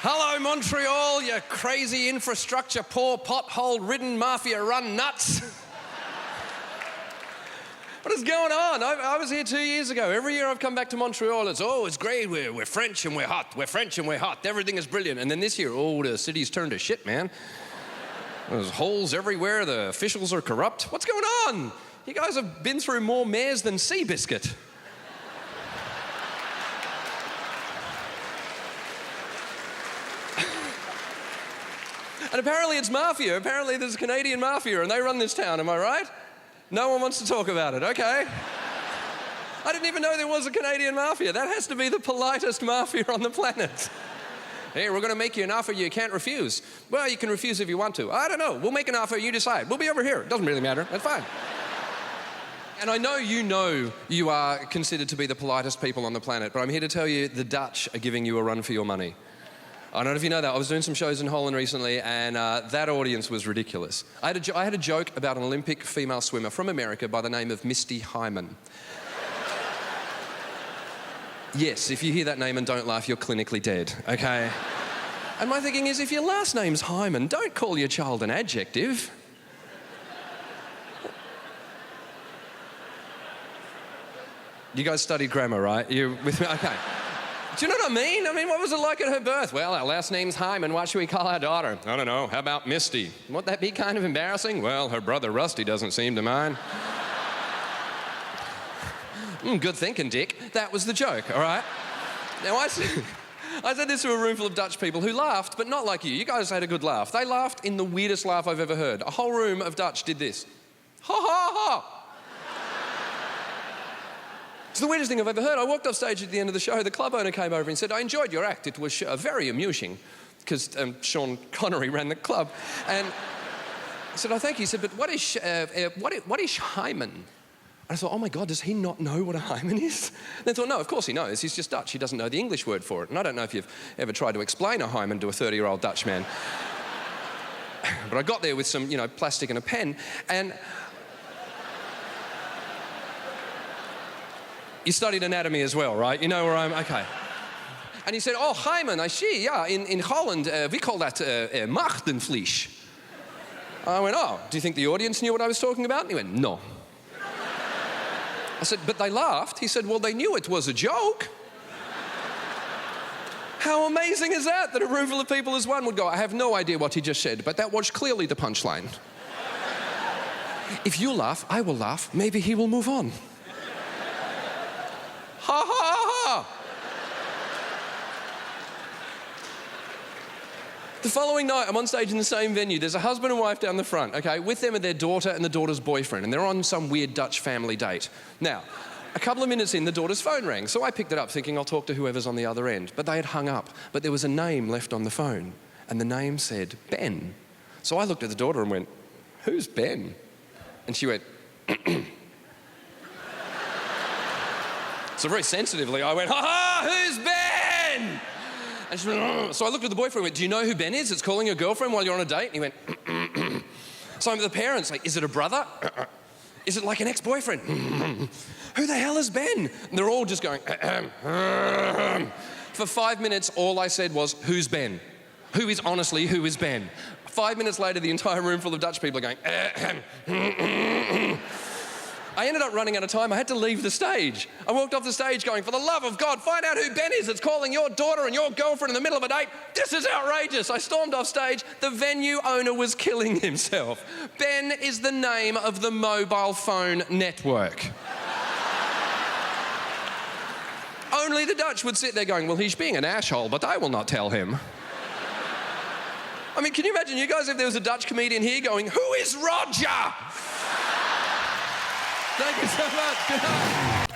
Hello, Montreal, you crazy infrastructure, poor, pothole-ridden, mafia-run nuts. What is going on? I was here 2 years ago. Every year I've come back to Montreal, it's great, we're French and we're hot, we're French and we're hot, everything is brilliant. And then this year, the city's turned to shit, man. There's holes everywhere, the officials are corrupt. What's going on? You guys have been through more mayors than Seabiscuit. And apparently it's Mafia. Apparently there's Canadian Mafia and they run this town, am I right? No one wants to talk about it, okay. I didn't even know there was a Canadian Mafia. That has to be the politest mafia on the planet. Hey, we're going to make you an offer you can't refuse. Well, you can refuse if you want to. I don't know. We'll make an offer, you decide. We'll be over here. It doesn't really matter. That's fine. And I know you are considered to be the politest people on the planet, but I'm here to tell you the Dutch are giving you a run for your money. I don't know if you know that. I was doing some shows in Holland recently, and that audience was ridiculous. I had a joke about an Olympic female swimmer from America by the name of Misty Hyman. Yes, if you hear that name and don't laugh, you're clinically dead, okay? And my thinking is, if your last name's Hyman, don't call your child an adjective. You guys studied grammar, right? You with me? Okay. Do you know what I mean? What was it like at her birth? Well, our last name's Hyman. What should we call our daughter? I don't know. How about Misty? Won't that be kind of embarrassing? Well, her brother Rusty doesn't seem to mind. Good thinking, Dick. That was the joke, all right? Now, I said this to a room full of Dutch people who laughed, but not like you. You guys had a good laugh. They laughed in the weirdest laugh I've ever heard. A whole room of Dutch did this. Ha, ha, ha. It's the weirdest thing I've ever heard. I walked off stage at the end of the show. The club owner came over and said, I enjoyed your act. It was very amusing, because Sean Connery ran the club. And I said, oh, thank you. He said, but what is Hyman? And I thought, oh my God, does he not know what a hymen is? And I thought, no, of course he knows. He's just Dutch. He doesn't know the English word for it. And I don't know if you've ever tried to explain a hymen to a 30-year-old Dutch man. But I got there with some, plastic and a pen, and you studied anatomy as well, right? You know where I'm... Okay. And he said, oh, hymen, I see, yeah. In Holland, we call that maagdenvlies. I went, oh, do you think the audience knew what I was talking about? And he went, no. I said, but they laughed. He said, well, they knew it was a joke. How amazing is that a room full of people as one would go, I have no idea what he just said, but that was clearly the punchline. If you laugh, I will laugh. Maybe he will move on. Ha, ha, ha, ha. The following night, I'm on stage in the same venue. There's a husband and wife down the front, okay? With them are their daughter and the daughter's boyfriend, and they're on some weird Dutch family date. Now, a couple of minutes in, the daughter's phone rang, so I picked it up thinking I'll talk to whoever's on the other end. But they had hung up. But there was a name left on the phone, and the name said Ben. So I looked at the daughter and went, who's Ben? And she went, So very sensitively, I went, ha ha, who's Ben? And she went, ugh. So I looked at the boyfriend and went, do you know who Ben is? It's calling your girlfriend while you're on a date? And he went, So I'm the parents, like, is it a brother? Is it like an ex-boyfriend? Who the hell is Ben? And they're all just going, For 5 minutes, all I said was, who's Ben? Who is Ben? 5 minutes later, the entire room full of Dutch people are going, I ended up running out of time. I had to leave the stage. I walked off the stage going, for the love of God, find out who Ben is. It's calling your daughter and your girlfriend in the middle of a date. This is outrageous. I stormed off stage. The venue owner was killing himself. Ben is the name of the mobile phone network. Only the Dutch would sit there going, well, he's being an asshole, but I will not tell him. Can you imagine, you guys, if there was a Dutch comedian here going, who is Roger? Thank you so much. Good night.